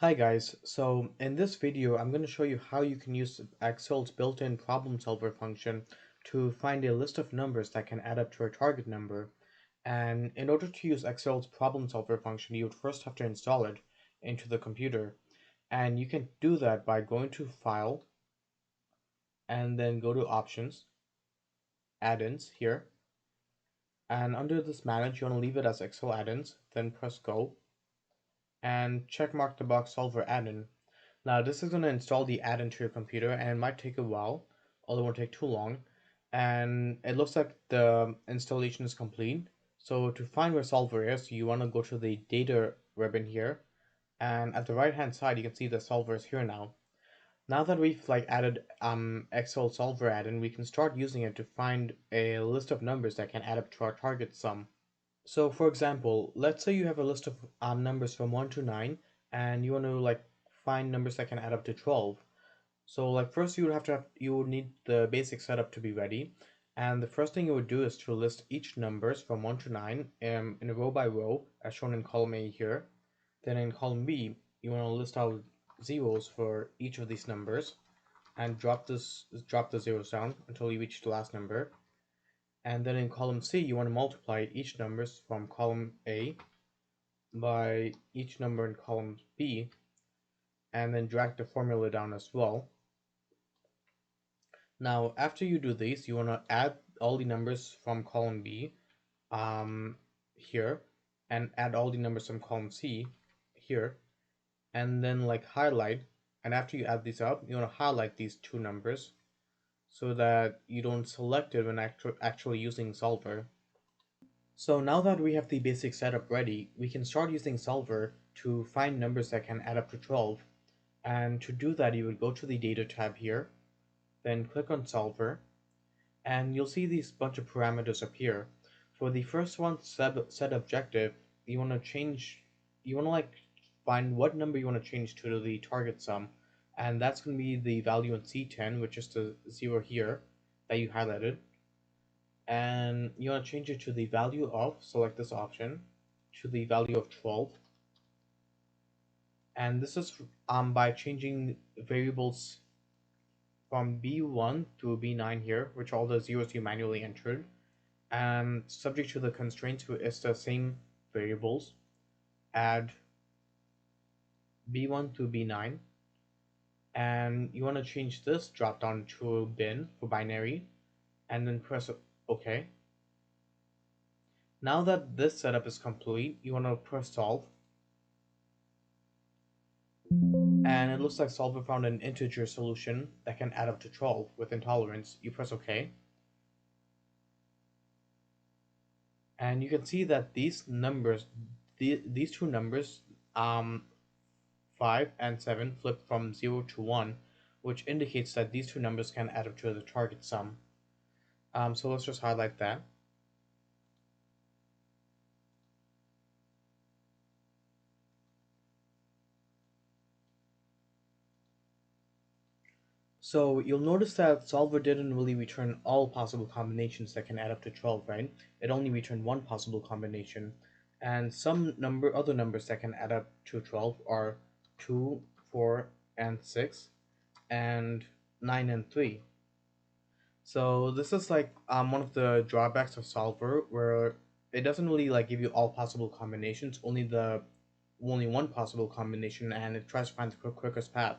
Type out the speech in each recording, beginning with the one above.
Hi guys, so in this video I'm going to show you how you can use Excel's built-in problem solver function to find a list of numbers that can add up to a target number. And in order to use Excel's problem solver function, you would first have to install it into the computer. And you can do that by going to File and then go to Options, Add-ins here. And under this Manage, you want to leave it as Excel add-ins, then press Go and check mark the box Solver add-in. Now this is going to install the add-in to your computer and it might take a while, although it won't take too long. And it looks like the installation is complete. So to find where Solver is, you want to go to the data ribbon here. And at the right hand side, you can see the Solver is here now. Now that we've added Excel Solver add-in, we can start using it to find a list of numbers that can add up to our target sum. So for example, let's say you have a list of numbers from 1 to 9 and you want to find numbers that can add up to 12. So first you would need the basic setup to be ready. And the first thing you would do is to list each numbers from 1 to 9 in a row by row as shown in column A here. Then in column B, you want to list out zeros for each of these numbers and drop the zeros down until you reach the last number. And then in column C, you want to multiply each numbers from column A by each number in column B, and then drag the formula down as well. Now, after you do these, you want to add all the numbers from column B here, and add all the numbers from column C here, and then highlight. And after you add these up, you want to highlight these two numbers so that you don't select it when actually using Solver. So now that we have the basic setup ready, we can start using Solver to find numbers that can add up to 12. And to do that, you would go to the Data tab here, then click on Solver, and you'll see these bunch of parameters appear. For the first one, set objective, you want to find what number you want to change to the target sum, and that's going to be the value in C10, which is the 0 here that you highlighted. And you want to change it to the value of, select this option, to the value of 12. And this is by changing variables from B1 to B9 here, which are all the zeros you manually entered. And subject to the constraints is the same variables. Add B1 to B9. And you want to change this drop down to bin for binary, and then press OK. Now that this setup is complete, you want to press solve. And it looks like Solver found an integer solution that can add up to 12 with intolerance. You press OK. And you can see that these numbers, these two numbers, 5 and 7, flip from 0 to 1, which indicates that these two numbers can add up to the target sum. So let's just highlight that. So you'll notice that Solver didn't really return all possible combinations that can add up to 12, right? It only returned one possible combination. And some other numbers that can add up to 12 are 2, 4, and 6, and 9 and 3. So this is one of the drawbacks of Solver, where it doesn't really give you all possible combinations, only one possible combination, and it tries to find the quickest path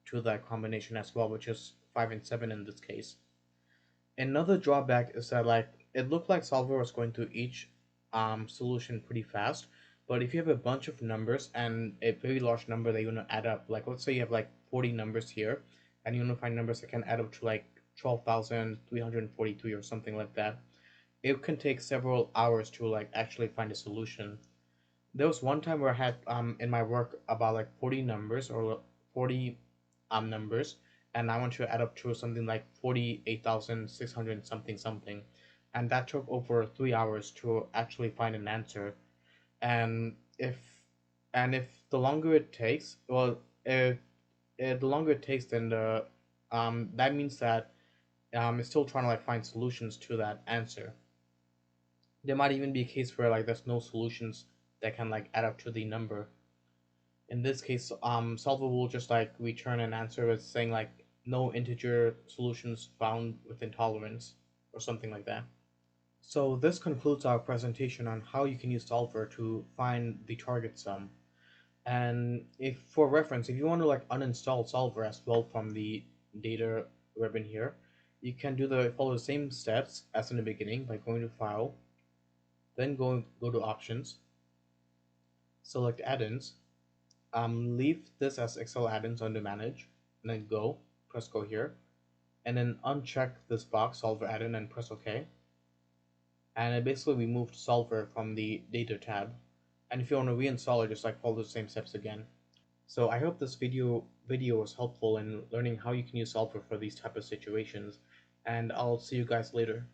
to that combination as well, which is 5 and 7 in this case. Another drawback is that it looked like Solver was going through each solution pretty fast, but if you have a bunch of numbers and a very large number that you want to add up, let's say you have 40 numbers here, and you want to find numbers that can add up to 12,343 or something like that, it can take several hours to actually find a solution. There was one time where I had in my work about 40 numbers or 40 numbers, and I want to add up to something like 48,600 something, and that took over 3 hours to actually find an answer. And if the longer it takes, well, if the longer it takes, then that means that it's still trying to find solutions to that answer. There might even be a case where there's no solutions that can add up to the number. In this case, solver will just like return an answer with saying like no integer solutions found within tolerance or something like that. So this concludes our presentation on how you can use solver to find the target sum. And if for reference, if you want to like uninstall solver as well from the data ribbon here, you can follow the same steps as in the beginning by going to file, then go to options, select add-ins, leave this as Excel add-ins under manage, and then press go here, and then uncheck this box solver add-in and press OK. And it basically removed solver from the data tab. And if you want to reinstall it, just like follow the same steps again. So I hope this video was helpful in learning how you can use solver for these type of situations, and I'll see you guys later.